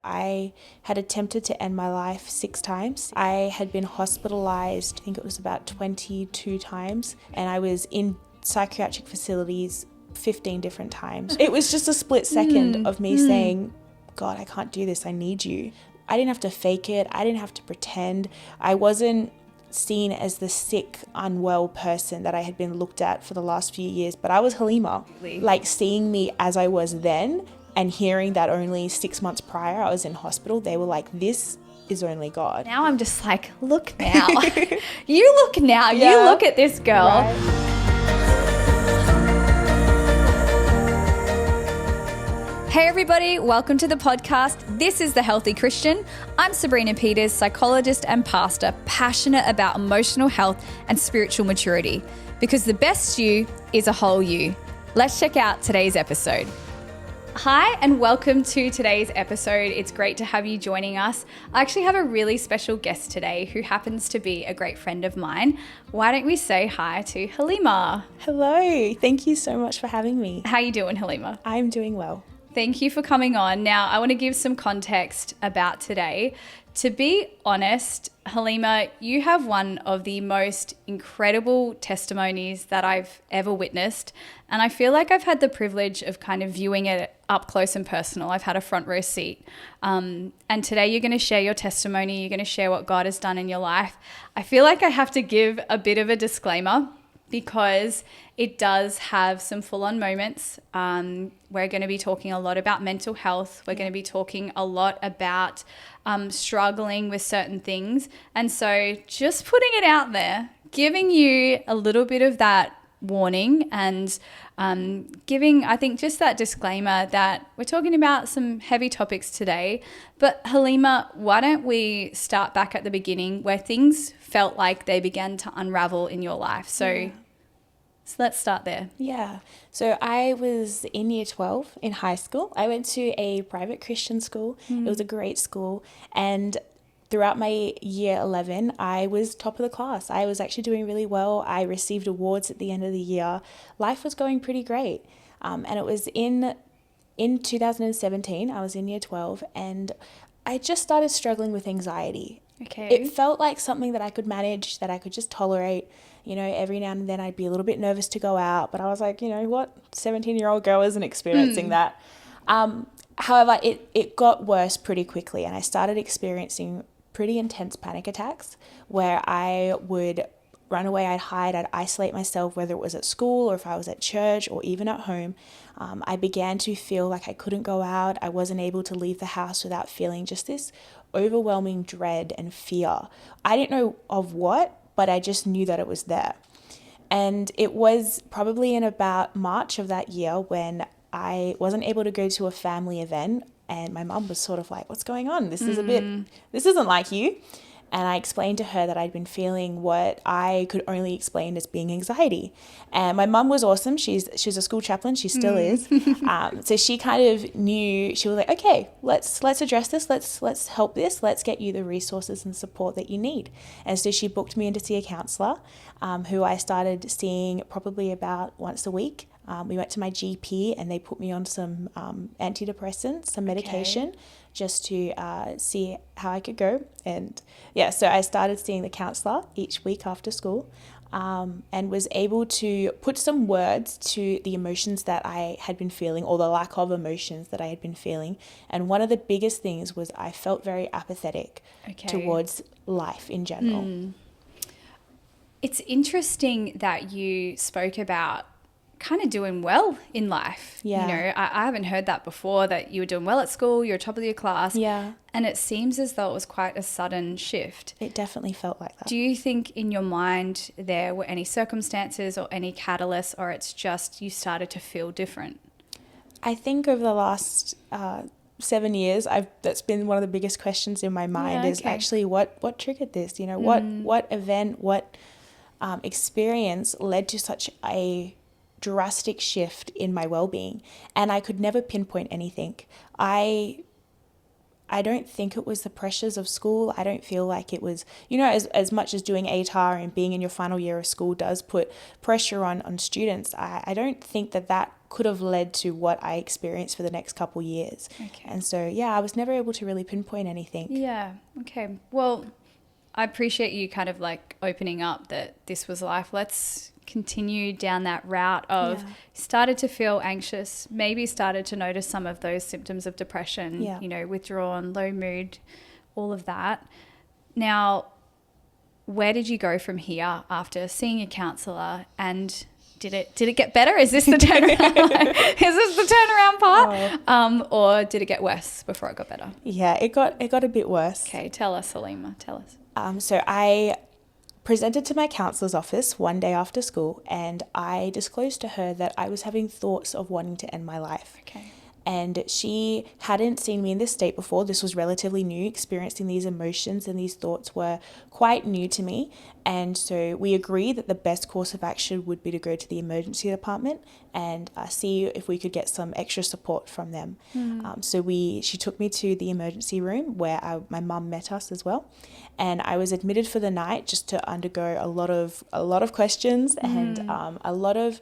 I had attempted to end my life 6 times. I had been hospitalized, I think it was about 22 times, and I was in psychiatric facilities 15 different times. It was just a split second of me saying, God, I can't do this. I need you. I didn't have to fake it. I didn't have to pretend. I wasn't seen as the sick, unwell person that I had been looked at for the last few years, but I was Heleema. Like, seeing me as I was then and hearing that only 6 months prior I was in hospital, they were like, this is only God. Now I'm just like, look now. You look now. Yeah. You look at this girl. Right. Hey everybody, welcome to the podcast. This is The Healthy Christian. I'm Sabrina Peters, psychologist and pastor, passionate about emotional health and spiritual maturity, because the best you is a whole you. Let's check out today's episode. Hi and welcome to today's episode. It's great to have you joining us. I actually have a really special guest today who happens to be a great friend of mine. Why don't we say hi to Heleema? Hello. Thank you so much for having me. How you doing, Heleema? I'm doing well. Thank you for coming on. Now, I want to give some context about today. To be honest, Heleema, you have one of the most incredible testimonies that I've ever witnessed. And I feel like I've had the privilege of kind of viewing it up close and personal. I've had a front row seat. And today you're going to share your testimony. You're going to share what God has done in your life. I feel like I have to give a bit of a disclaimer, because it does have some full-on moments. We're going to be talking a lot about mental health. We're going to be talking a lot about struggling with certain things. And so just putting it out there, giving you a little bit of that warning and giving, I think, just that disclaimer that we're talking about some heavy topics today. But Heleema, why don't we start back at the beginning where things felt like they began to unravel in your life? So let's start there. Yeah. So I was in year 12 in high school. I went to a private Christian school. It was a great school. And throughout my year 11, I was top of the class. I was actually doing really well. I received awards at the end of the year. Life was going pretty great. And it was in 2017, I was in year 12, and I just started struggling with anxiety. Okay. It felt like something that I could manage, that I could just tolerate. You know, every now and then I'd be a little bit nervous to go out, but I was like, you know what, 17-year-old girl isn't experiencing that. However, it got worse pretty quickly, and I started experiencing pretty intense panic attacks where I would run away, I'd hide, I'd isolate myself, whether it was at school or if I was at church or even at home. I began to feel like I couldn't go out. I wasn't able to leave the house without feeling just this overwhelming dread and fear. I didn't know of what, but I just knew that it was there. And it was probably in about March of that year when I wasn't able to go to a family event, and my mum was sort of like, what's going on? This isn't like you. And I explained to her that I'd been feeling what I could only explain as being anxiety. And my mum was awesome. She's a school chaplain. She still is. So she kind of knew, she was like, okay, let's address this. Let's help this. Let's get you the resources and support that you need. And so she booked me in to see a counsellor, who I started seeing probably about once a week. We went to my GP and they put me on some antidepressants, some medication, just to see how I could go. And yeah, so I started seeing the counsellor each week after school, and was able to put some words to the emotions that I had been feeling, or the lack of emotions that I had been feeling. And one of the biggest things was I felt very apathetic towards life in general. It's interesting that you spoke about kind of doing well in life. Yeah. You know, I haven't heard that before, that you were doing well at school, you're top of your class. Yeah. And it seems as though it was quite a sudden shift. It definitely felt like that. Do you think in your mind there were any circumstances or any catalysts, or it's just you started to feel different? I think over the last 7 years, that's been one of the biggest questions in my mind, is actually what triggered this? You know, what event, what experience led to such a drastic shift in my well-being? And I could never pinpoint anything. I don't think it was the pressures of school. I don't feel like it was, you know, as much as doing ATAR and being in your final year of school does put pressure on students. I don't think that could have led to what I experienced for the next couple years. Okay. And so, yeah, I was never able to really pinpoint anything. Yeah. Okay. Well, I appreciate you kind of like opening up that this was life. Let's continue down that route of started to feel anxious, maybe started to notice some of those symptoms of depression, you know, withdrawn, low mood, all of that. Now, where did you go from here after seeing a counsellor, and did it get better? Is this the turnaround? Is this the turnaround part? Or did it get worse before it got better? Yeah, it got a bit worse. Okay, tell us, Heleema, tell us. So I presented to my counsellor's office one day after school, and I disclosed to her that I was having thoughts of wanting to end my life. Okay. And she hadn't seen me in this state before. This was relatively new. Experiencing these emotions and these thoughts were quite new to me. And so we agreed that the best course of action would be to go to the emergency department and see if we could get some extra support from them. So she took me to the emergency room where my mum met us as well. And I was admitted for the night just to undergo a lot of questions and a lot of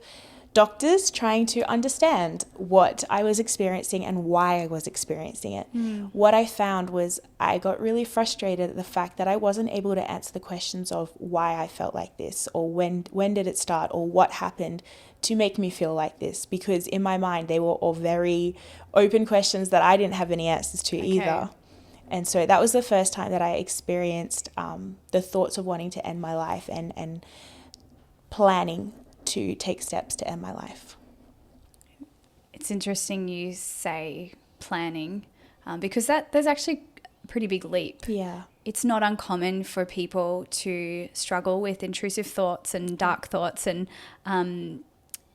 doctors trying to understand what I was experiencing and why I was experiencing it. What I found was I got really frustrated at the fact that I wasn't able to answer the questions of why I felt like this, or when did it start, or what happened to make me feel like this, because in my mind they were all very open questions that I didn't have any answers to either. And so that was the first time that I experienced the thoughts of wanting to end my life and planning to take steps to end my life. It's interesting you say planning, because there's actually a pretty big leap. Yeah. It's not uncommon for people to struggle with intrusive thoughts and dark thoughts, and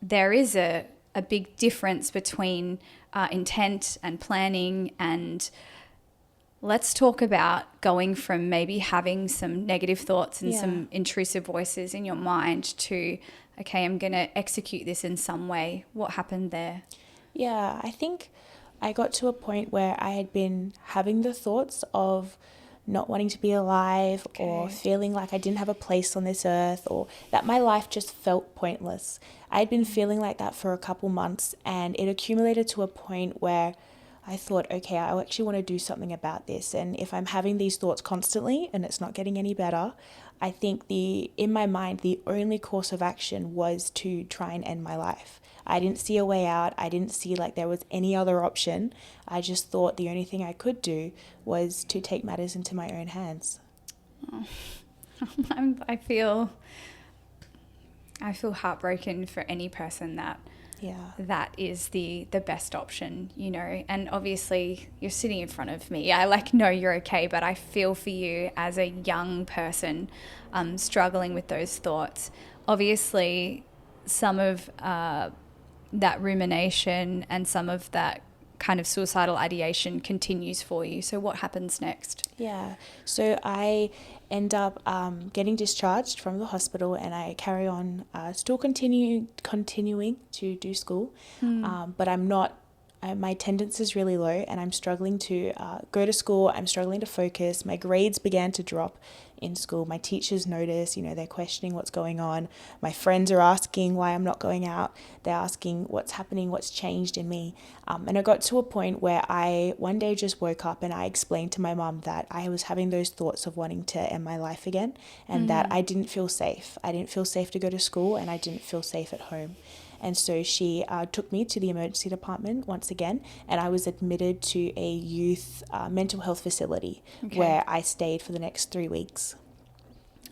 there is a big difference between intent and planning. And let's talk about going from maybe having some negative thoughts and some intrusive voices in your mind to, okay, I'm going to execute this in some way. What happened there? Yeah, I think I got to a point where I had been having the thoughts of not wanting to be alive, or feeling like I didn't have a place on this earth, or that my life just felt pointless. I had been feeling like that for a couple months, and it accumulated to a point where I thought, okay, I actually want to do something about this. And if I'm having these thoughts constantly and it's not getting any better, I think in my mind, the only course of action was to try and end my life. I didn't see a way out. I didn't see like there was any other option. I just thought the only thing I could do was to take matters into my own hands. Oh. I feel heartbroken for any person that is the best option, you know. And obviously you're sitting in front of me. I know you're okay, but I feel for you as a young person struggling with those thoughts. Obviously some of that rumination and some of that kind of suicidal ideation continues for you. So what happens next? Yeah. So I end up getting discharged from the hospital, and I carry on still continuing to do school. But I'm not, my attendance is really low, and I'm struggling to go to school. I'm struggling to focus. My grades began to drop in school. My teachers notice, you know, they're questioning what's going on. My friends are asking why I'm not going out. They're asking what's happening, what's changed in me. And I got to a point where I one day just woke up and I explained to my mum that I was having those thoughts of wanting to end my life again, and that I didn't feel safe. I didn't feel safe to go to school, and I didn't feel safe at home. And so she took me to the emergency department once again, and I was admitted to a youth mental health facility where I stayed for the next 3 weeks.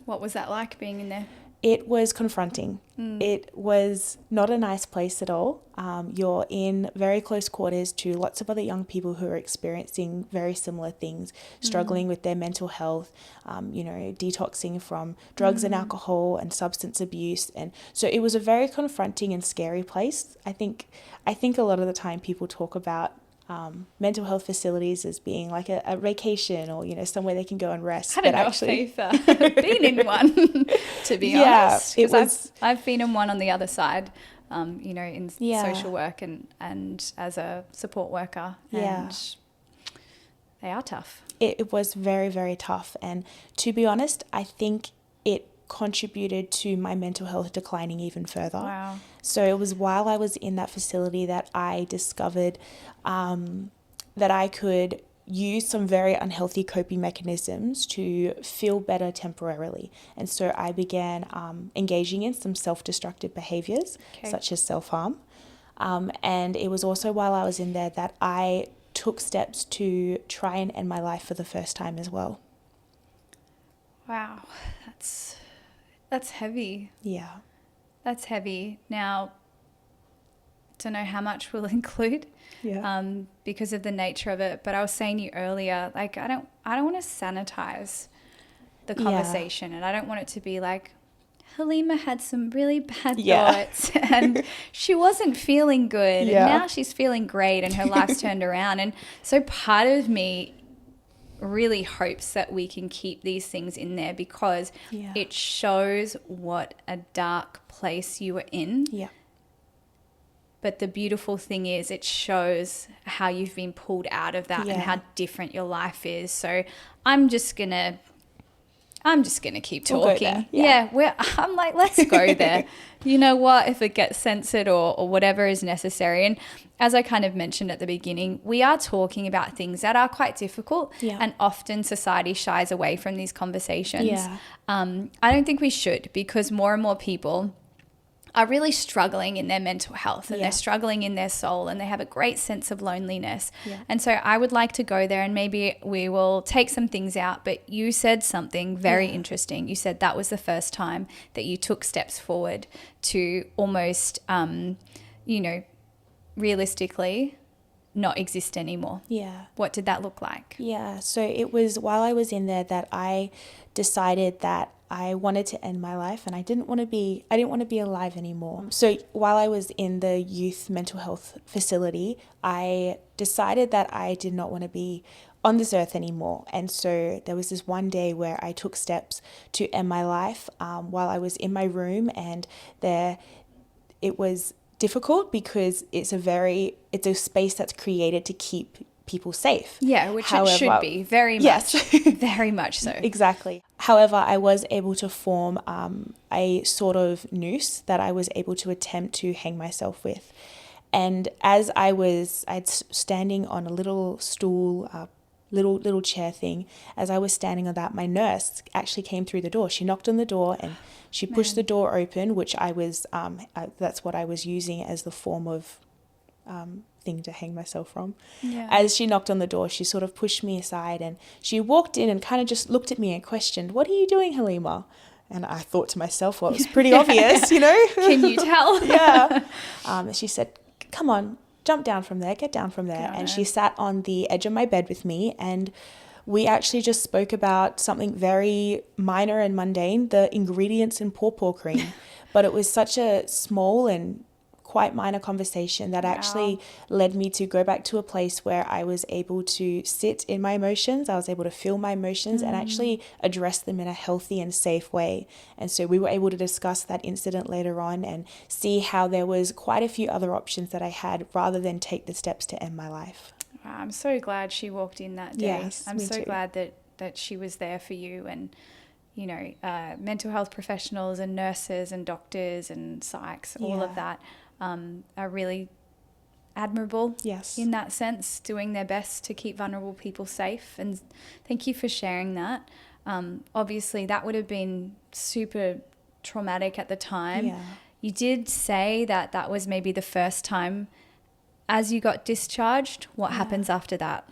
What was that like, being in there? It was confronting. It was not a nice place at all. You're in very close quarters to lots of other young people who are experiencing very similar things, struggling with their mental health, detoxing from drugs and alcohol and substance abuse. And so it was a very confronting and scary place. I think a lot of the time people talk about mental health facilities as being like a vacation, or, you know, somewhere they can go and rest. I don't know if you've been in one, to be honest. Because I've been in one on the other side, in social work and as a support worker. And they are tough. It was very, very tough. And to be honest, I think it contributed to my mental health declining even further. Wow. So it was while I was in that facility that I discovered that I could use some very unhealthy coping mechanisms to feel better temporarily. And so I began engaging in some self-destructive behaviors, such as self-harm. And it was also while I was in there that I took steps to try and end my life for the first time as well. Wow. That's heavy. Yeah. That's heavy. Now, don't know how much we'll include because of the nature of it. But I was saying to you earlier, like, I don't want to sanitize the conversation, and I don't want it to be like, Heleema had some really bad thoughts and she wasn't feeling good and now she's feeling great and her life's turned around. And so part of me really hopes that we can keep these things in there because it shows what a dark place you were in. Yeah. But the beautiful thing is it shows how you've been pulled out of that and how different your life is. So I'm just going to keep talking. I'm like, let's go there. You know what? If it gets censored or whatever is necessary. And as I kind of mentioned at the beginning, we are talking about things that are quite difficult and often society shies away from these conversations. Yeah. I don't think we should because more and more people are really struggling in their mental health and they're struggling in their soul and they have a great sense of loneliness. Yeah. And so I would like to go there and maybe we will take some things out, but you said something very interesting. You said that was the first time that you took steps forward to almost, realistically not exist anymore. Yeah. What did that look like? Yeah. So it was while I was in there that I decided that I wanted to end my life and I didn't want to be alive anymore. So while I was in the youth mental health facility, I decided that I did not want to be on this earth anymore. And so there was this one day where I took steps to end my life while I was in my room, and it was difficult because it's a space that's created to keep people safe. Yeah, which it should be, very much, very much so. Exactly. However, I was able to form a sort of noose that I was able to attempt to hang myself with. And as I'd standing on a little stool, little chair thing, as I was standing on that, my nurse actually came through the door. She knocked on the door and she pushed the door open, which that's what I was using as the form of thing to hang myself from. Yeah. As she knocked on the door, she sort of pushed me aside and she walked in and kind of just looked at me and questioned, "What are you doing, Heleema?" And I thought to myself, well, it was pretty obvious, you know. Can you tell? Yeah. And she said, "Come on, jump down from there, get down from there." And she sat on the edge of my bed with me and we actually just spoke about something very minor and mundane, the ingredients in pawpaw cream. But it was such a small and quite minor conversation that actually led me to go back to a place where I was able to sit in my emotions. I was able to feel my emotions and actually address them in a healthy and safe way. And so we were able to discuss that incident later on and see how there was quite a few other options that I had rather than take the steps to end my life. I'm so glad she walked in that day. Yes, I'm so glad that she was there for you, and mental health professionals and nurses and doctors and psychs, all of that are really admirable in that sense, doing their best to keep vulnerable people safe. And thank you for sharing that. Obviously, that would have been super traumatic at the time. Yeah. You did say that was maybe the first time as you got discharged. What happens after that?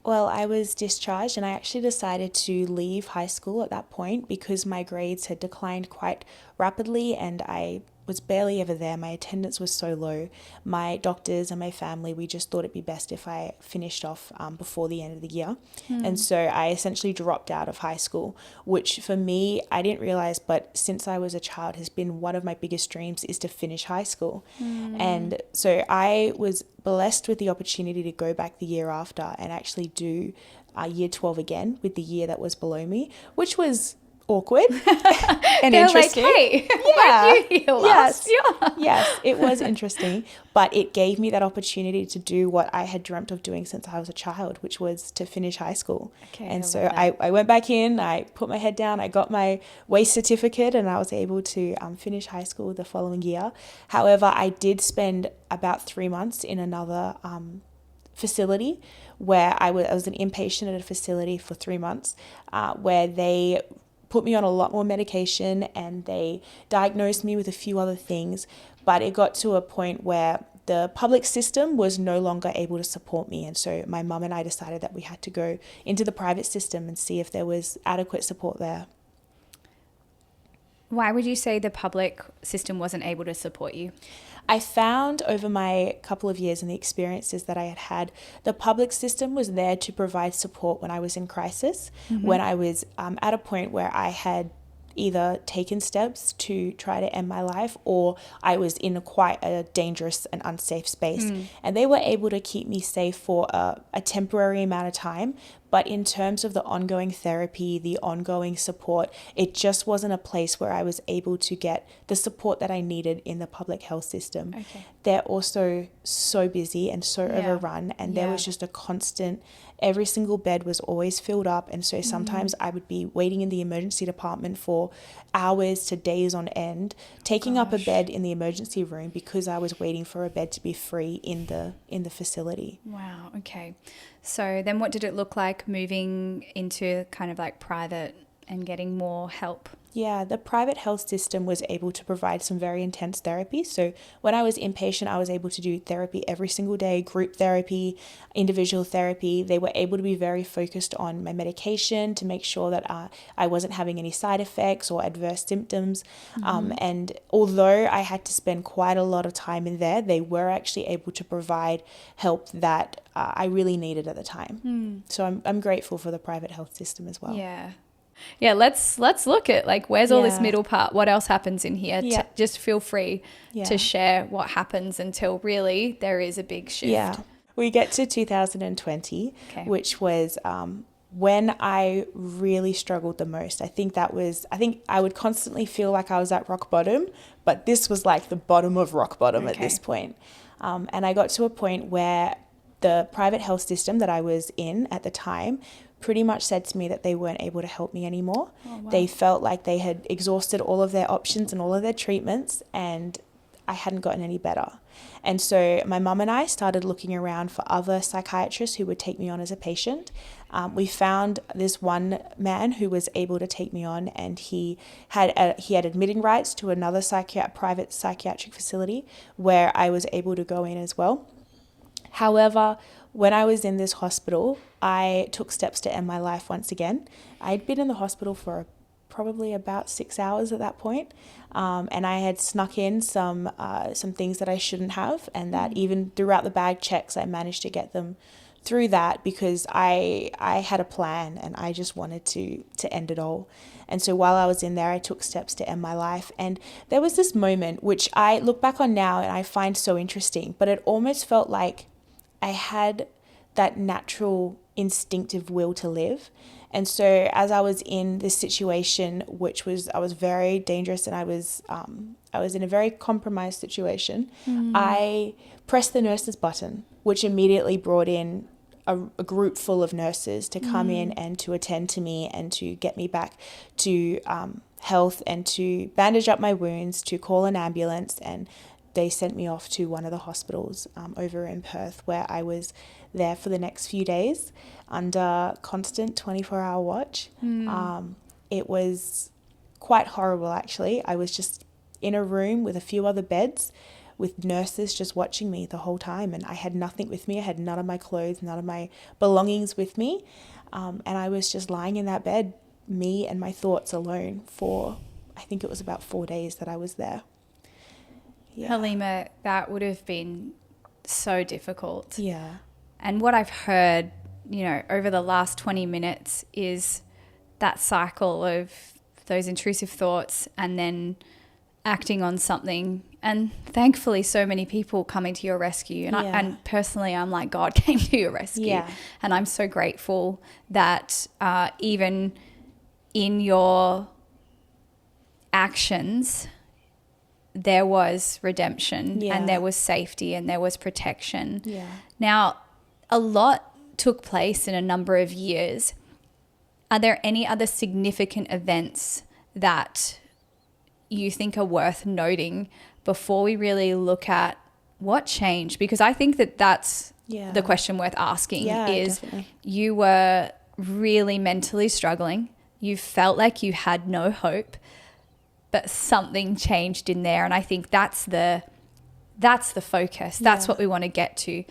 Well, I was discharged and I actually decided to leave high school at that point because my grades had declined quite rapidly and I was barely ever there. My attendance was so low. My doctors and my family, we just thought it'd be best if I finished off before the end of the year. And so I essentially dropped out of high school, which for me, I didn't realize, but since I was a child has been one of my biggest dreams is to finish high school. And so I was blessed with the opportunity to go back the year after and actually do year 12 again with the year that was below me, which was awkward and They're interesting. like, hey, Yeah. weren't you here last year? Yes, it was interesting, but it gave me that opportunity to do what I had dreamt of doing since I was a child, which was to finish high school. Okay, And I so love that. I went back in, I put my head down, I got my WACE certificate, and I was able to finish high school the following year. However, I did spend about 3 months in another facility where I was an inpatient at a facility for 3 months, where they put me on a lot more medication and they diagnosed me with a few other things. But it got to a point where the public system was no longer able to support me. And so my mum and I decided that we had to go into the private system and see if there was adequate support there. Why would you say the public system wasn't able to support you? I found over my couple of years and the experiences that I had had, the public system was there to provide support when I was in crisis, when I was at a point where I had either taken steps to try to end my life or I was in quite a dangerous and unsafe space. And they were able to keep me safe for a temporary amount of time. But in terms of the ongoing therapy, the ongoing support, it just wasn't a place where I was able to get the support that I needed in the public health system. Okay. They're also so busy and so overrun, and there was just a constant, every single bed was always filled up. And so sometimes I would be waiting in the emergency department for hours to days on end, taking up a bed in the emergency room because I was waiting for a bed to be free in the facility. Wow. Okay. So then what did it look like moving into kind of like private and getting more help? Yeah, the private health system was able to provide some very intense therapy. So when I was inpatient, I was able to do therapy every single day, group therapy, individual therapy. They were able to be very focused on my medication to make sure that I wasn't having any side effects or adverse symptoms. And although I had to spend quite a lot of time in there, they were actually able to provide help that I really needed at the time. So I'm grateful for the private health system as well. Yeah, let's look at like where's all this Yeah. middle part? What else happens in here? Yeah. Just feel free Yeah. to share what happens until really there is a big shift. Yeah. We get to 2020, Okay. which was when I really struggled the most. I think I would constantly feel like I was at rock bottom, but this was like the bottom of rock bottom at this point. And I got to a point where the private health system that I was in at the time pretty much said to me that they weren't able to help me anymore. Oh, wow. They felt like they had exhausted all of their options and all of their treatments, and I hadn't gotten any better. And so my mum and I started looking around for other psychiatrists who would take me on as a patient. We found this one man who was able to take me on, and he had admitting rights to another private psychiatric facility where I was able to go in as well. However, when I was in this hospital, I took steps to end my life once again. I'd been in the hospital for probably about 6 hours at that point, and I had snuck in some things that I shouldn't have, and that even throughout the bag checks, I managed to get them through that because I had a plan and I just wanted to end it all. And so while I was in there, I took steps to end my life. And there was this moment which I look back on now and I find so interesting, but it almost felt like I had that natural instinctive will to live. And so as I was in this situation, I was very dangerous and I was in a very compromised situation, I pressed the nurse's button, which immediately brought in a group full of nurses to come in and to attend to me and to get me back to health and to bandage up my wounds, to call an ambulance. And they sent me off to one of the hospitals over in Perth, where I was there for the next few days under constant 24-hour watch. It was quite horrible, actually. I was just in a room with a few other beds with nurses just watching me the whole time, and I had nothing with me. I had none of my clothes, none of my belongings with me, and I was just lying in that bed, me and my thoughts alone for, I think it was about 4 days that I was there. Yeah. Heleema, that would have been so difficult. Yeah. And what I've heard, over the last 20 minutes is that cycle of those intrusive thoughts and then acting on something. And thankfully, so many people coming to your rescue. And, and personally, I'm like, God came to your rescue. Yeah. And I'm so grateful that even in your actions, there was redemption and there was safety and there was protection. Yeah. Now, a lot took place in a number of years. Are there any other significant events that you think are worth noting before we really look at what changed? Because I think that that's the question worth asking is definitely. You were really mentally struggling. You felt like you had no hope, but something changed in there. And I think that's the focus. That's what we want to get to.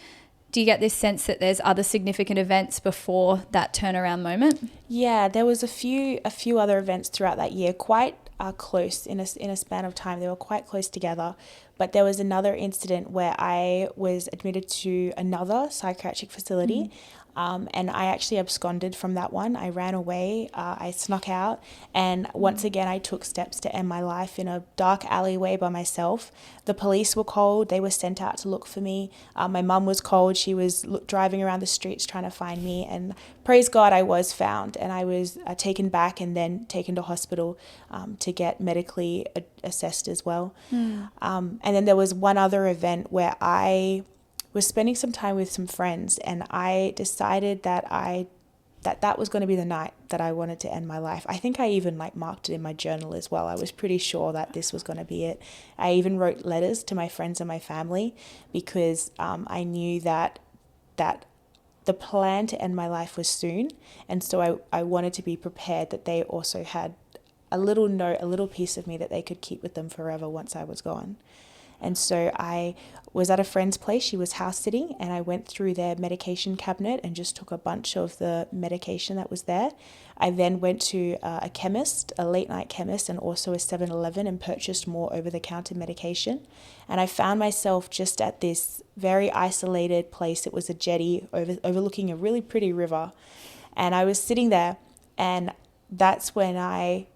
Do you get this sense that there's other significant events before that turnaround moment? Yeah, there was a few other events throughout that year, quite close in a span of time. They were quite close together. But there was another incident where I was admitted to another psychiatric facility. And I actually absconded from that one. I ran away, I snuck out, and once again I took steps to end my life in a dark alleyway by myself. The police were called, they were sent out to look for me. My mum was called, she was driving around the streets trying to find me, and praise God I was found, and I was taken back and then taken to hospital to get medically assessed as well. And then there was one other event where I was spending some time with some friends, and I decided that that was going to be the night that I wanted to end my life. I think I even marked it in my journal as well. I was pretty sure that this was going to be it. I even wrote letters to my friends and my family because I knew that the plan to end my life was soon, and so I wanted to be prepared that they also had a little note, a little piece of me that they could keep with them forever once I was gone. And so I was at a friend's place, she was house sitting, and I went through their medication cabinet and just took a bunch of the medication that was there. I then went to a chemist, a late night chemist, and also a 7-Eleven and purchased more over-the-counter medication. And I found myself just at this very isolated place. It was a jetty overlooking a really pretty river. And I was sitting there, and that's when I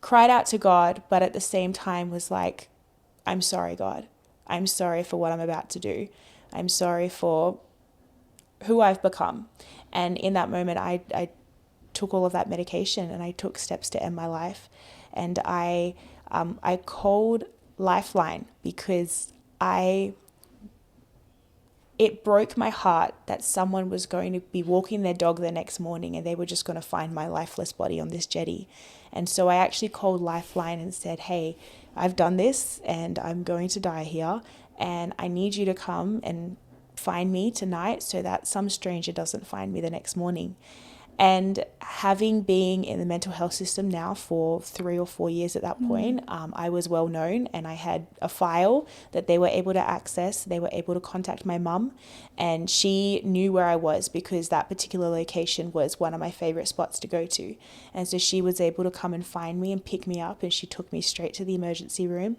cried out to God, but at the same time was like, I'm sorry, God. I'm sorry for what I'm about to do. I'm sorry for who I've become. And in that moment, I took all of that medication and I took steps to end my life. And I called Lifeline because it broke my heart that someone was going to be walking their dog the next morning and they were just going to find my lifeless body on this jetty. And so I actually called Lifeline and said, hey, I've done this and I'm going to die here, and I need you to come and find me tonight so that some stranger doesn't find me the next morning. And having been in the mental health system now for 3 or 4 years at that point, I was well known, and I had a file that they were able to access. They were able to contact my mum, and she knew where I was because that particular location was one of my favorite spots to go to. And so she was able to come and find me and pick me up, and she took me straight to the emergency room.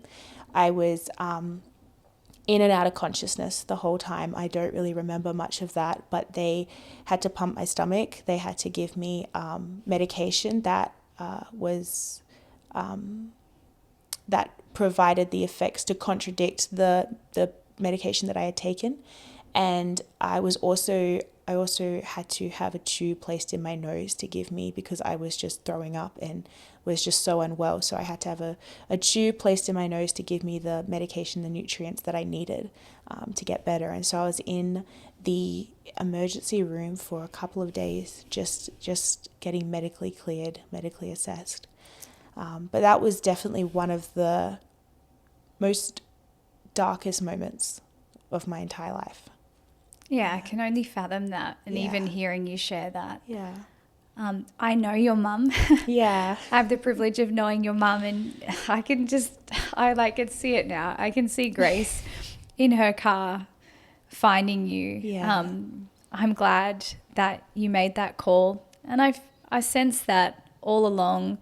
I was in and out of consciousness the whole time. I don't really remember much of that, but they had to pump my stomach. They had to give me medication that that provided the effects to contradict the medication that I had taken. And I also had to have a tube placed in my nose to give me, because I was just throwing up and was just so unwell. So I had to have a tube placed in my nose to give me the medication, the nutrients that I needed to get better. And so I was in the emergency room for a couple of days, just getting medically cleared, medically assessed. But that was definitely one of the most darkest moments of my entire life. Yeah, I can only fathom that. And even hearing you share that. Yeah. I know your mum. Yeah. I have the privilege of knowing your mum, and I can see it now. I can see Grace in her car finding you. Yeah. I'm glad that you made that call. And I sense that all along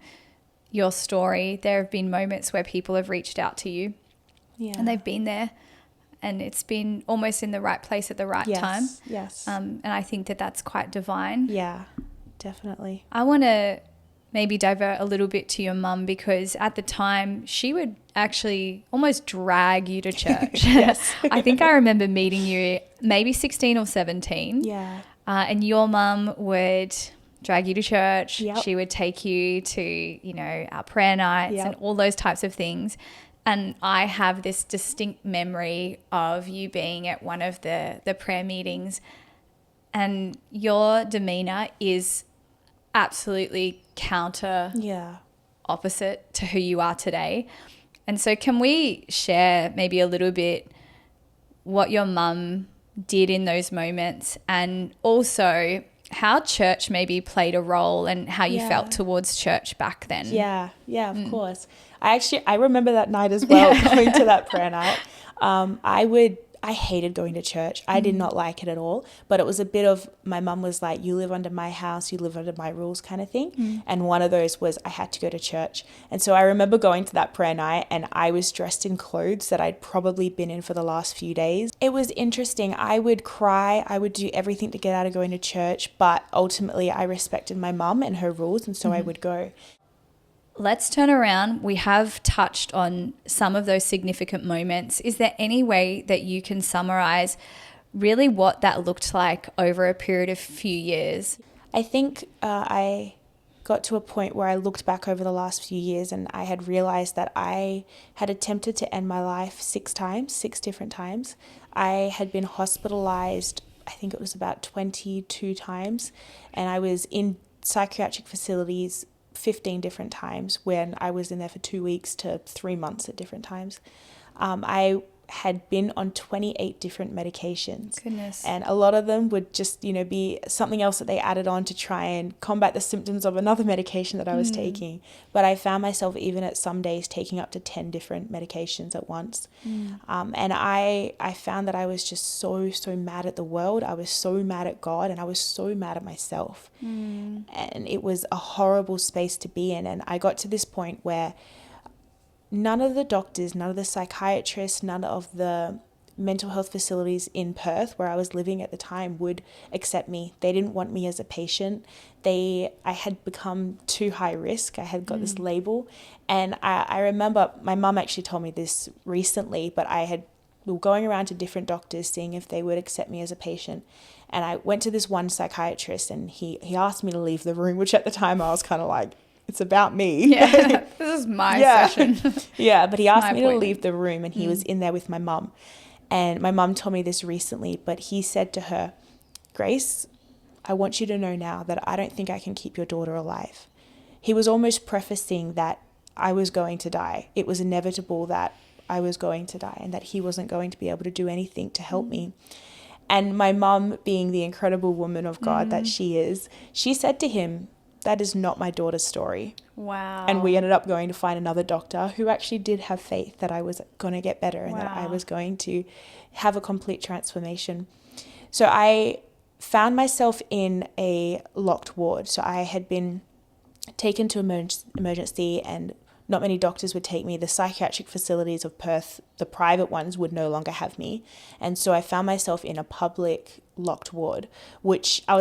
your story, there have been moments where people have reached out to you. Yeah. And they've been there. And it's been almost in the right place at the right time. Yes. And I think that that's quite divine. Yeah, definitely. I want to maybe divert a little bit to your mum, because at the time she would actually almost drag you to church. Yes. I think I remember meeting you maybe 16 or 17. Yeah. And your mum would drag you to church. Yep. She would take you to, you know, our prayer nights Yep. and all those types of things. And I have this distinct memory of you being at one of the prayer meetings, and your demeanor is absolutely counter opposite to who you are today. And so can we share maybe a little bit what your mum did in those moments, and also how church maybe played a role and how you felt towards church back then? Yeah, of course. I remember that night as well, going to that prayer night. I hated going to church. I did not like it at all. But it was a bit of, my mum was like, you live under my house, you live under my rules kind of thing. And one of those was I had to go to church. And so I remember going to that prayer night, and I was dressed in clothes that I'd probably been in for the last few days. It was interesting. I would cry. I would do everything to get out of going to church. But ultimately I respected my mum and her rules. And so I would go. Let's turn around. We have touched on some of those significant moments. Is there any way that you can summarize really what that looked like over a period of few years? I think I got to a point where I looked back over the last few years, and I had realized that I had attempted to end my life 6 different times. I had been hospitalized, I think it was about 22 times, and I was in psychiatric facilities 15 different times, when I was in there for 2 weeks to 3 months at different times. I had been on 28 different medications. Goodness. And a lot of them would just, be something else that they added on to try and combat the symptoms of another medication that I was taking. But I found myself even at some days taking up to 10 different medications at once. And I found that I was just so mad at the world. I was so mad at God, and I was so mad at myself. And it was a horrible space to be in. And I got to this point where none of the doctors, none of the psychiatrists, none of the mental health facilities in Perth, where I was living at the time, would accept me. They didn't want me as a patient. I had become too high risk. I had got this label. And I remember my mum actually told me this recently, but we were going around to different doctors seeing if they would accept me as a patient. And I went to this one psychiatrist, and he asked me to leave the room, which at the time I was kind of like, it's about me. Yeah, this is my session. Yeah, but he asked me to leave the room, and he was in there with my mum. And my mum told me this recently, but he said to her, Grace, I want you to know now that I don't think I can keep your daughter alive. He was almost prefacing that I was going to die. It was inevitable that I was going to die, and that he wasn't going to be able to do anything to help me. And my mum, being the incredible woman of God that she is, she said to him, that is not my daughter's story. Wow. And we ended up going to find another doctor who actually did have faith that I was going to get better and that I was going to have a complete transformation. So I found myself in a locked ward. So I had been taken to emergency, and not many doctors would take me. The psychiatric facilities of Perth, the private ones, would no longer have me. And so I found myself in a public locked ward, which I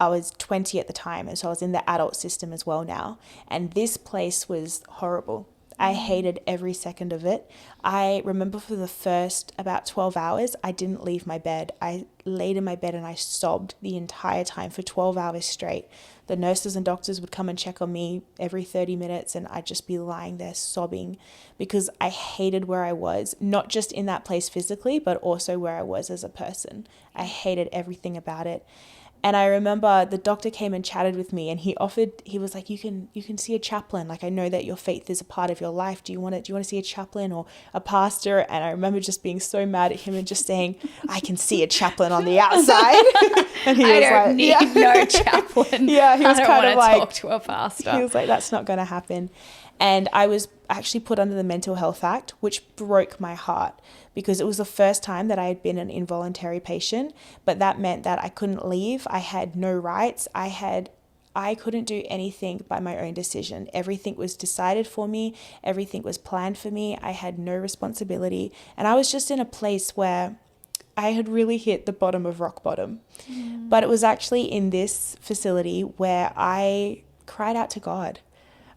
was 20 at the time, and so I was in the adult system as well now. And this place was horrible. I hated every second of it. I remember for the first about 12 hours, I didn't leave my bed. I laid in my bed and I sobbed the entire time for 12 hours straight. The nurses and doctors would come and check on me every 30 minutes, and I'd just be lying there sobbing because I hated where I was, not just in that place physically, but also where I was as a person. I hated everything about it. And I remember the doctor came and chatted with me, and he was like, you can see a chaplain. Like, I know that your faith is a part of your life. Do you want to see a chaplain or a pastor? And I remember just being so mad at him and just saying, I can see a chaplain on the outside. And he was like, need no chaplain. Yeah, he was kind of like, talk to a pastor. He was like, that's not going to happen. And I was actually put under the Mental Health Act, which broke my heart because it was the first time that I had been an involuntary patient, but that meant that I couldn't leave. I had no rights. I couldn't do anything by my own decision. Everything was decided for me. Everything was planned for me. I had no responsibility. And I was just in a place where I had really hit the bottom of rock bottom. But it was actually in this facility where I cried out to God.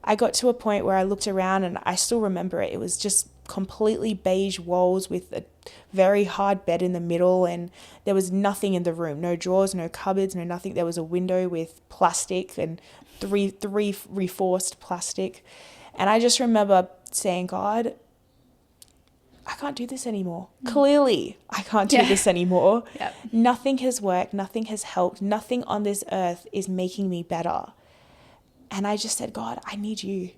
I got to a point where I looked around, and I still remember it. It was just completely beige walls with a very hard bed in the middle, and there was nothing in the room, no drawers, no cupboards, no nothing. There was a window with plastic and three reinforced plastic. And I just remember saying, God, I can't do this anymore. Clearly, I can't do this anymore. Yep. Nothing has worked. Nothing has helped. Nothing on this earth is making me better. And I just said, God, I need you.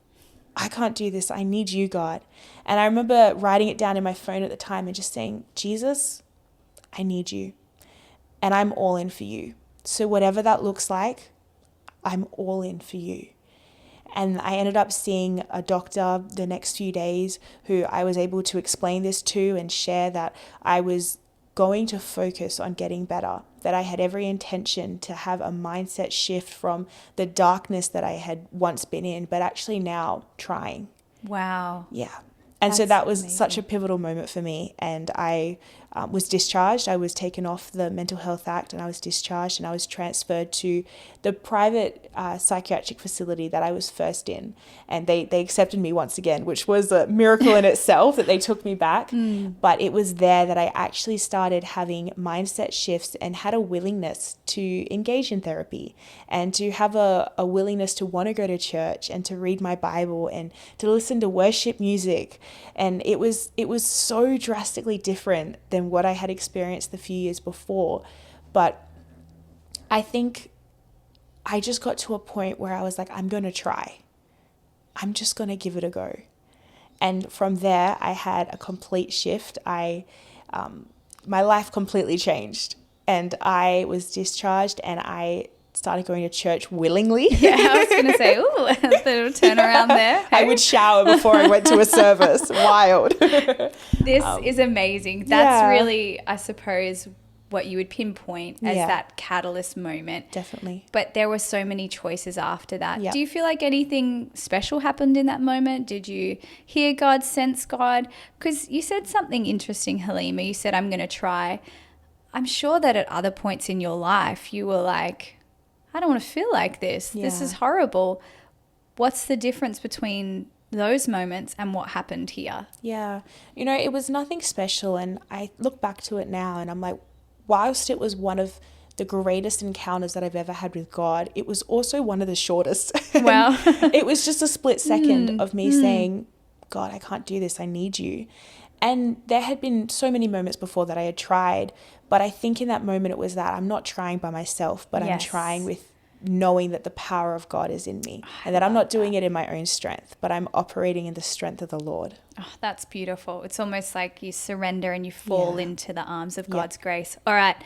I can't do this. I need you, God. And I remember writing it down in my phone at the time and just saying, Jesus, I need you. And I'm all in for you. So whatever that looks like, I'm all in for you. And I ended up seeing a doctor the next few days who I was able to explain this to and share that I was going to focus on getting better, that I had every intention to have a mindset shift from the darkness that I had once been in, but actually now trying. Wow. Yeah. And That's so that was amazing. such a pivotal moment for me. And I was discharged. I was taken off the Mental Health Act, and I was discharged, and I was transferred to the private psychiatric facility that I was first in. And they accepted me once again, which was a miracle in itself that they took me back. But it was there that I actually started having mindset shifts and had a willingness to engage in therapy and to have a willingness to want to go to church and to read my Bible and to listen to worship music. And it was so drastically different than what I had experienced the few years before. But I think I just got to a point where I was like, I'm going to try. I'm just going to give it a go. And from there, I had a complete shift. My life completely changed, and I was discharged, and I started going to church willingly. Yeah, I was going to say, ooh, a little turnaround there. I would shower before I went to a service. Wild. This is amazing. That's really, I suppose, what you would pinpoint as that catalyst moment. Definitely. But there were so many choices after that. Yep. Do you feel like anything special happened in that moment? Did you hear God, sense God? Because you said something interesting, Heleema. You said, I'm going to try. I'm sure that at other points in your life, you were like, I don't want to feel like this. Yeah. This is horrible. What's the difference between those moments and what happened here? Yeah. You know, it was nothing special. And I look back to it now and I'm like, whilst it was one of the greatest encounters that I've ever had with God, it was also one of the shortest. Wow. It was just a split second of me saying, God, I can't do this. I need you. And there had been so many moments before that I had tried, but I think in that moment it was that I'm not trying by myself, but I'm trying with knowing that the power of God is in me and that I'm not doing it in my own strength, but I'm operating in the strength of the Lord. Oh, that's beautiful. It's almost like you surrender and you fall into the arms of God's grace. All right,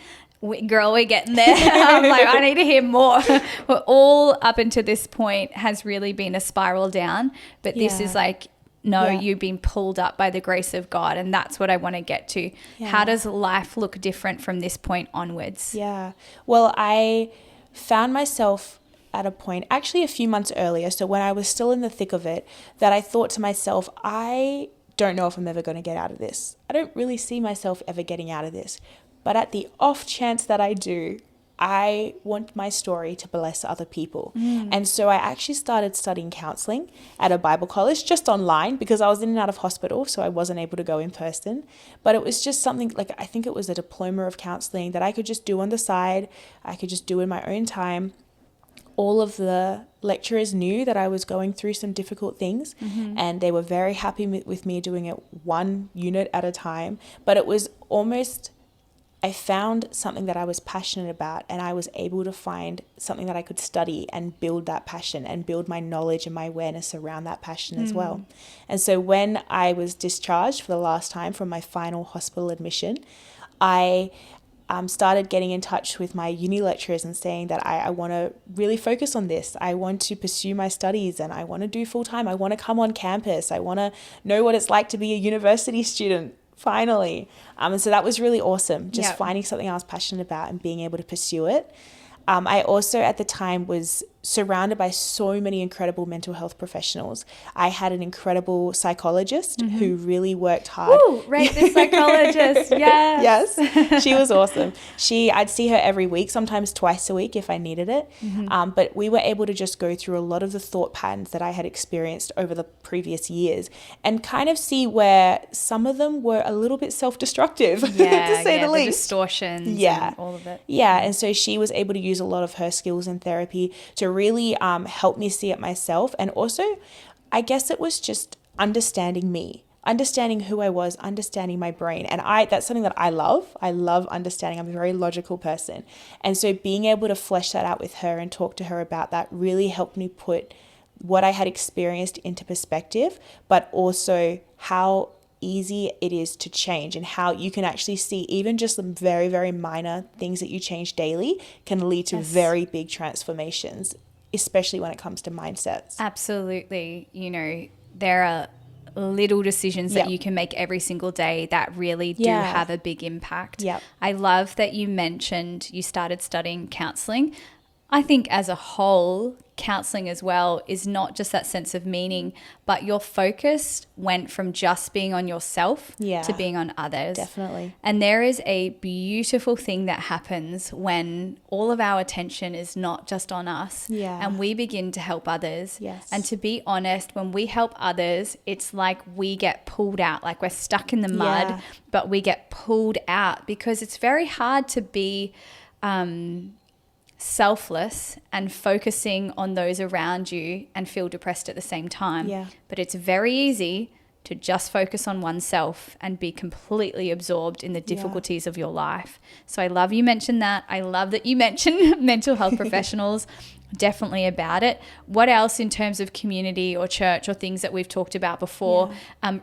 girl, we're getting there. I'm like, I need to hear more. Well, all up until this point has really been a spiral down, but this is like, no, you've been pulled up by the grace of God, and that's what I want to get to. Yeah. How does life look different from this point onwards? Yeah. Well, I found myself at a point, actually a few months earlier, so when I was still in the thick of it, that I thought to myself, I don't know if I'm ever going to get out of this. I don't really see myself ever getting out of this. But at the off chance that I do, I want my story to bless other people. And so I actually started studying counseling at a Bible college, just online, because I was in and out of hospital, so I wasn't able to go in person. But it was just something like, I think it was a diploma of counseling that I could just do on the side. I could just do in my own time. All of the lecturers knew that I was going through some difficult things, and they were very happy with me doing it one unit at a time. But it was almost, I found something that I was passionate about, and I was able to find something that I could study and build that passion and build my knowledge and my awareness around that passion as well. And so when I was discharged for the last time from my final hospital admission, I started getting in touch with my uni lecturers and saying that I want to really focus on this. I want to pursue my studies and I want to do full time. I want to come on campus. I want to know what it's like to be a university student. Finally. And so that was really awesome, just finding something I was passionate about and being able to pursue it. I also at the time was surrounded by so many incredible mental health professionals. I had an incredible psychologist who really worked hard. Ooh, rate this psychologist. Yes. Yes. She was awesome. I'd see her every week, sometimes twice a week if I needed it. But we were able to just go through a lot of the thought patterns that I had experienced over the previous years and kind of see where some of them were a little bit self-destructive, to say the least. Distortions and all of it. Yeah, and so she was able to use a lot of her skills in therapy to really help me see it myself. And also, I guess it was just understanding me, understanding who I was, understanding my brain. And that's something that I love. I love understanding. I'm a very logical person. And so being able to flesh that out with her and talk to her about that really helped me put what I had experienced into perspective, but also how easy it is to change and how you can actually see even just some very, very minor things that you change daily can lead to very big transformations, especially when it comes to mindsets. Absolutely. There are little decisions that you can make every single day that really do have a big impact. I love that you mentioned you started studying counseling. I think as a whole, counseling as well is not just that sense of meaning, but your focus went from just being on yourself to being on others. Definitely. And there is a beautiful thing that happens when all of our attention is not just on us and we begin to help others. Yes. And to be honest, when we help others, it's like we get pulled out, like we're stuck in the mud, but we get pulled out because it's very hard to be selfless and focusing on those around you and feel depressed at the same time. But it's very easy to just focus on oneself and be completely absorbed in the difficulties of your life. So I love you mentioned that. I love that you mentioned mental health professionals. Definitely about it. What else in terms of community or church or things that we've talked about before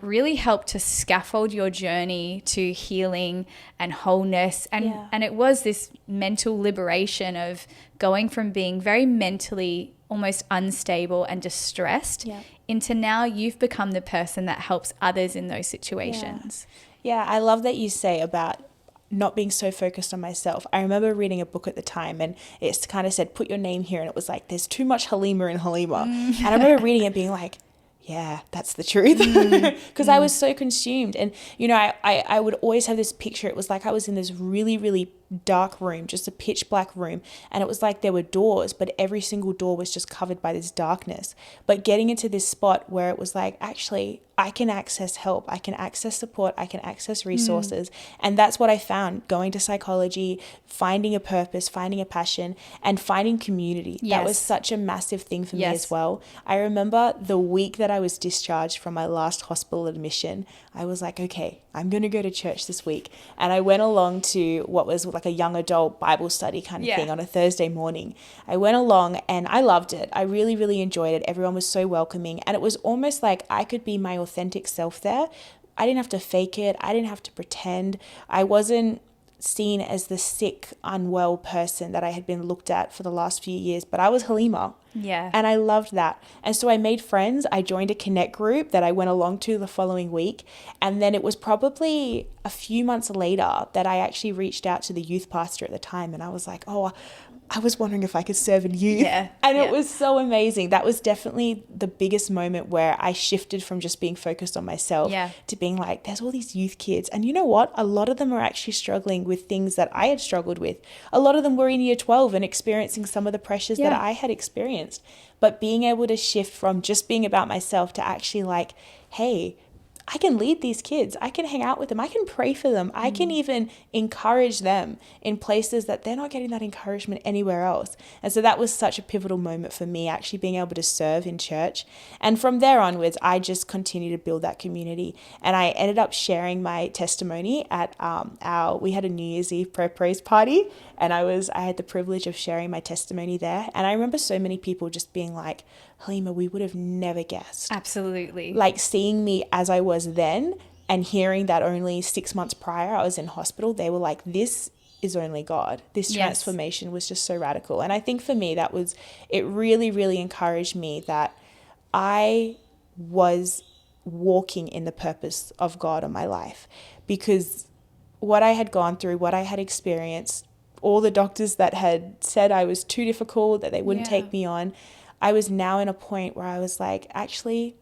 really helped to scaffold your journey to healing and wholeness? And it was this mental liberation of going from being very mentally almost unstable and distressed into now you've become the person that helps others in those situations. Yeah, I love that you say about not being so focused on myself. I remember reading a book at the time and it's kind of said, put your name here. And it was like, there's too much Heleema in Heleema. And I remember reading it being like, yeah, that's the truth. Because I was so consumed. And, I would always have this picture. It was like I was in this really, really dark room, just a pitch black room. And it was like there were doors, but every single door was just covered by this darkness. But getting into this spot where it was like, actually, I can access help, I can access support, I can access resources. And that's what I found, going to psychology, finding a purpose, finding a passion, and finding community. That was such a massive thing for me as well. I remember the week that I was discharged from my last hospital admission, I was like, okay, I'm going to go to church this week. And I went along to what was like a young adult Bible study kind of thing on a Thursday morning. I went along and I loved it. I really, really enjoyed it. Everyone was so welcoming. And it was almost like I could be my authentic self there. I didn't have to fake it. I didn't have to pretend. I wasn't seen as the sick, unwell person that I had been looked at for the last few years, but I was Heleema. And I loved that. And so I made friends. I joined a connect group that I went along to the following week. And then it was probably a few months later that I actually reached out to the youth pastor at the time. And I was like, oh, I was wondering if I could serve in youth. And it was so amazing. That was definitely the biggest moment where I shifted from just being focused on myself to being like, there's all these youth kids. And you know what? A lot of them are actually struggling with things that I had struggled with. A lot of them were in year 12 and experiencing some of the pressures that I had experienced. But being able to shift from just being about myself to actually like, hey, I can lead these kids. I can hang out with them. I can pray for them. I can even encourage them in places that they're not getting that encouragement anywhere else. And so that was such a pivotal moment for me, actually being able to serve in church. And from there onwards, I just continued to build that community. And I ended up sharing my testimony at we had a New Year's Eve praise party. And I had the privilege of sharing my testimony there. And I remember so many people just being like, Heleema, we would have never guessed. Absolutely. Like seeing me as I was then and hearing that only 6 months prior I was in hospital, they were like, this is only God. This transformation was just so radical. And I think for me, it really, really encouraged me that I was walking in the purpose of God on my life, because what I had gone through, what I had experienced all the doctors that had said I was too difficult, that they wouldn't take me on, I was now in a point where I was like, actually,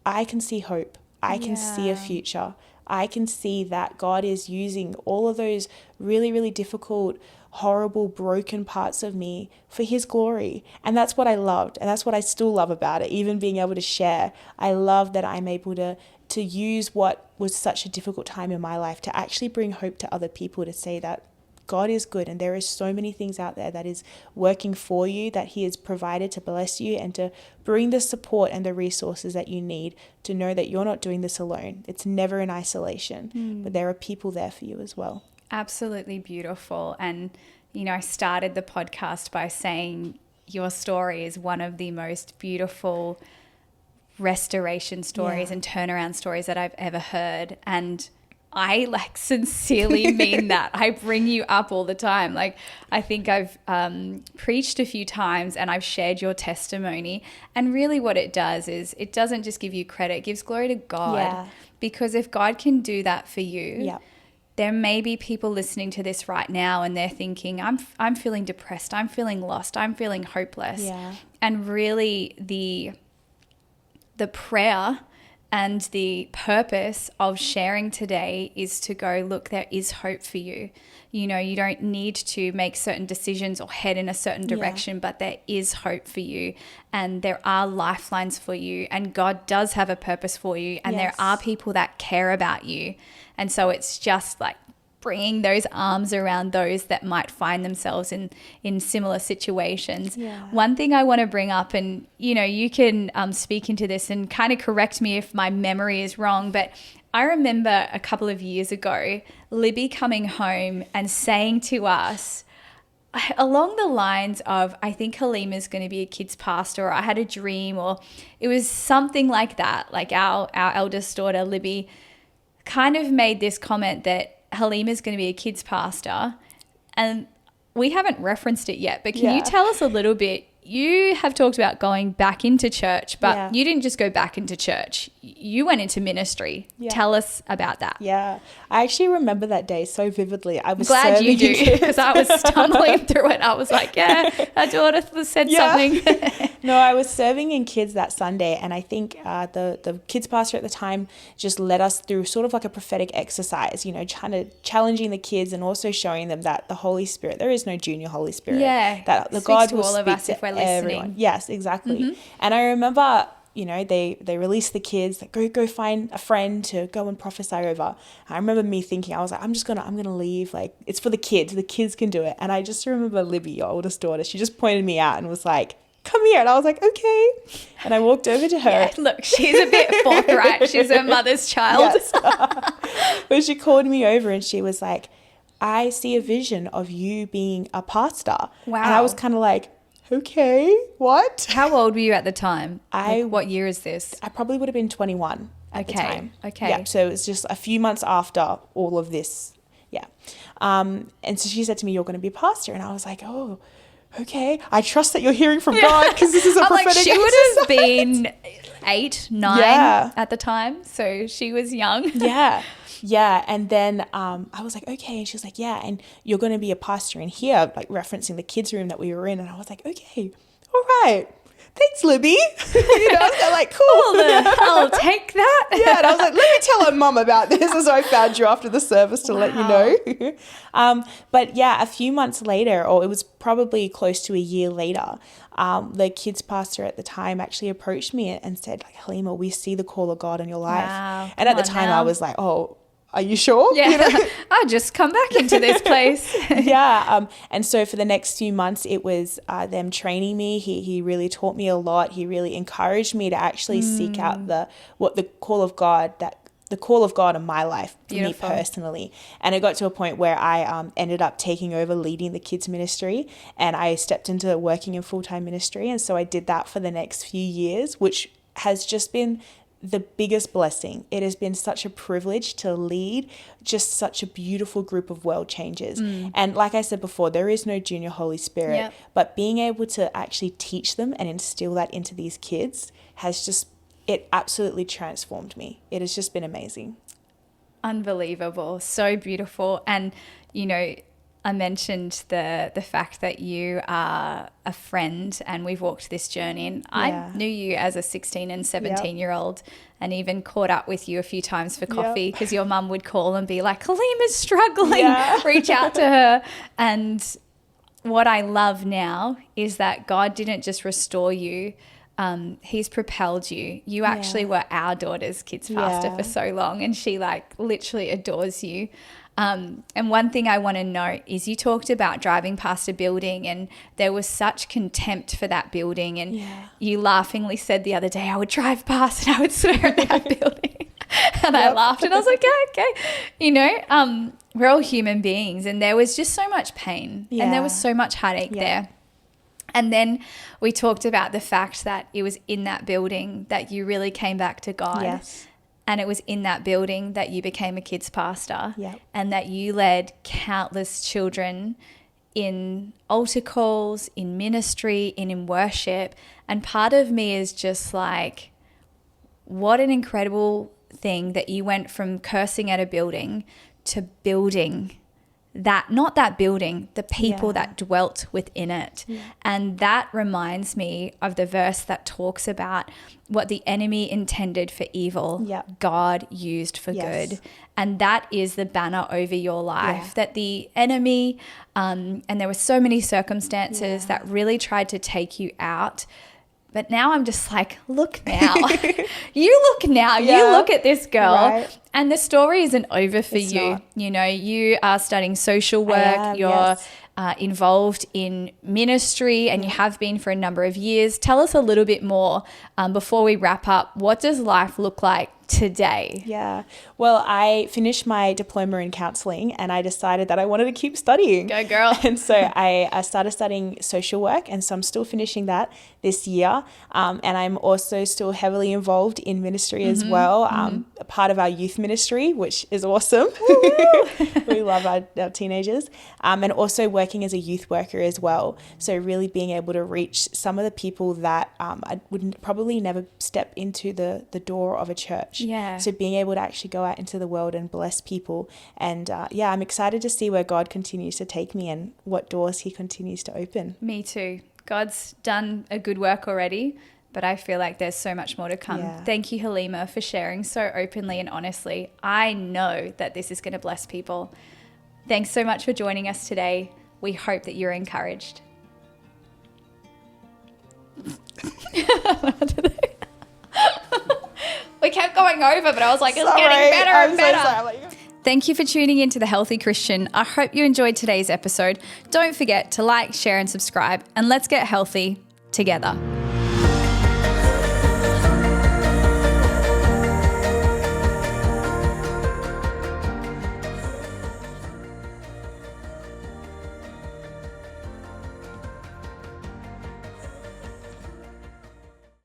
I can see hope. I can see a future. I can see that God is using all of those really, really difficult, horrible, broken parts of me for his glory. And that's what I loved. And that's what I still love about it, even being able to share. I love that I'm able to use what was such a difficult time in my life to actually bring hope to other people, to say that God is good and there is so many things out there that is working for you, that he has provided to bless you and to bring the support and the resources that you need to know that you're not doing this alone. It's never in isolation, but there are people there for you as well. Absolutely beautiful. And, you know, I started the podcast by saying your story is one of the most beautiful restoration stories and turnaround stories that I've ever heard. And I like sincerely mean that. I bring you up all the time. Like, I think I've preached a few times and I've shared your testimony. And really what it does is it doesn't just give you credit, it gives glory to God. Yeah. Because if God can do that for you, there may be people listening to this right now and they're thinking, I'm feeling depressed, I'm feeling lost, I'm feeling hopeless. Yeah. And really the prayer and the purpose of sharing today is to go, look, there is hope for you. You know, you don't need to make certain decisions or head in a certain direction, but there is hope for you and there are lifelines for you and God does have a purpose for you and there are people that care about you. And so it's just like bringing those arms around those that might find themselves in similar situations. Yeah. One thing I want to bring up, and, you know, you can speak into this and kind of correct me if my memory is wrong, but I remember a couple of years ago, Libby coming home and saying to us, along the lines of, I think Heleema is going to be a kids pastor, or I had a dream, or it was something like that. Like our eldest daughter, Libby, kind of made this comment that Heleema is going to be a kids pastor, and we haven't referenced it yet, but can you tell us a little bit? You have talked about going back into church, but you didn't just go back into church. You went into ministry. Yeah. Tell us about that. Yeah. I actually remember that day so vividly. I was glad you do, because I was stumbling through it. I was like, our daughter said something. No, I was serving in kids that Sunday, and I think the kids pastor at the time just led us through sort of like a prophetic exercise, you know, challenging the kids and also showing them that the Holy Spirit, there is no junior Holy Spirit. Yeah. That the God will all of us if we're listening. Everyone. Yes, exactly. And I remember, you know, they released the kids, like, go find a friend to go and prophesy over. I remember me thinking, I was like, I'm gonna leave, like, it's for the kids can do it. And I just remember Libby, your oldest daughter, she just pointed me out and was like, come here. And I was like, okay. And I walked over to her. Yeah, look, she's a bit forthright. She's her mother's child. Yes. But she called me over and she was like, I see a vision of you being a pastor. Wow. And I was kind of like, okay, what? How old were you at the time? What year is this? I probably would have been 21 at the time. Okay. Yeah, so it was just a few months after all of this. Yeah. And so she said to me, you're going to be a pastor. And I was like, oh, okay. I trust that you're hearing from God, because this is a prophetic exercise. She would have been 8, 9 at the time. So she was young. Yeah. And then I was like, okay. And she was like, yeah. And you're going to be a pastor in here, like referencing the kids' room that we were in. And I was like, okay, all right. Thanks, Libby. You know, so like, cool. I'll take that. Yeah. And I was like, let me tell her mum about this. And so I found you after the service to let you know. But yeah, a few months later, or it was probably close to a year later, the kids pastor at the time actually approached me and said, like, Heleema, we see the call of God in your life. Wow. And at the time I was like, oh, are you sure? Yeah, you know? I'll just come back into this place. Yeah. And so for the next few months, it was them training me. He really taught me a lot. He really encouraged me to actually seek out the call of God in my life, for me personally. And it got to a point where I ended up taking over leading the kids ministry, and I stepped into working in full-time ministry. And so I did that for the next few years, which has just been the biggest blessing. It has been such a privilege to lead just such a beautiful group of world changers. And like I said before, there is no junior Holy Spirit, but being able to actually teach them and instill that into these kids it absolutely transformed me. It has just been amazing. Unbelievable. So beautiful. And, you know, I mentioned the fact that you are a friend and we've walked this journey. And I knew you as a 16 and 17-year-old and even caught up with you a few times for coffee because your mum would call and be like, Heleema's struggling, reach out to her. And what I love now is that God didn't just restore you. He's propelled you. You actually were our daughter's kids pastor for so long, and she like literally adores you. And one thing I want to note is you talked about driving past a building and there was such contempt for that building, and you laughingly said the other day, I would drive past and I would swear at that building. And I laughed and I was like, yeah, okay. You know, we're all human beings, and there was just so much pain and there was so much heartache there. And then we talked about the fact that it was in that building that you really came back to God. Yes. And it was in that building that you became a kids pastor. Yep. And that you led countless children in altar calls, in ministry, in worship. And part of me is just like, what an incredible thing that you went from cursing at a building to building that, not that building, the people that dwelt within it. And that reminds me of the verse that talks about what the enemy intended for evil, God used for good. And that is the banner over your life, that the enemy, and there were so many circumstances that really tried to take you out. But now I'm just like, look now. You look now. You look at this girl. And the story isn't over for you. Not. You know, you are studying social work. You're involved in ministry, and you have been for a number of years. Tell us a little bit more before we wrap up. What does life look like today? Yeah. Well, I finished my diploma in counselling and I decided that I wanted to keep studying. Go girl. And so I started studying social work, and so I'm still finishing that this year. And I'm also still heavily involved in ministry as well. A part of our youth ministry, which is awesome. We love our teenagers. And also working as a youth worker as well. So really being able to reach some of the people that I would probably never step into the door of a church. Yeah. So being able to actually go out into the world and bless people. And I'm excited to see where God continues to take me and what doors he continues to open. Me too. God's done a good work already, but I feel like there's so much more to come. Thank you, Heleema, for sharing so openly and honestly. I know that this is going to bless people. Thanks so much for joining us today. We hope that you're encouraged. We kept going over, but I was like, it's getting better and better. Thank you for tuning in to The Healthy Christian. I hope you enjoyed today's episode. Don't forget to like, share, and subscribe, and let's get healthy together.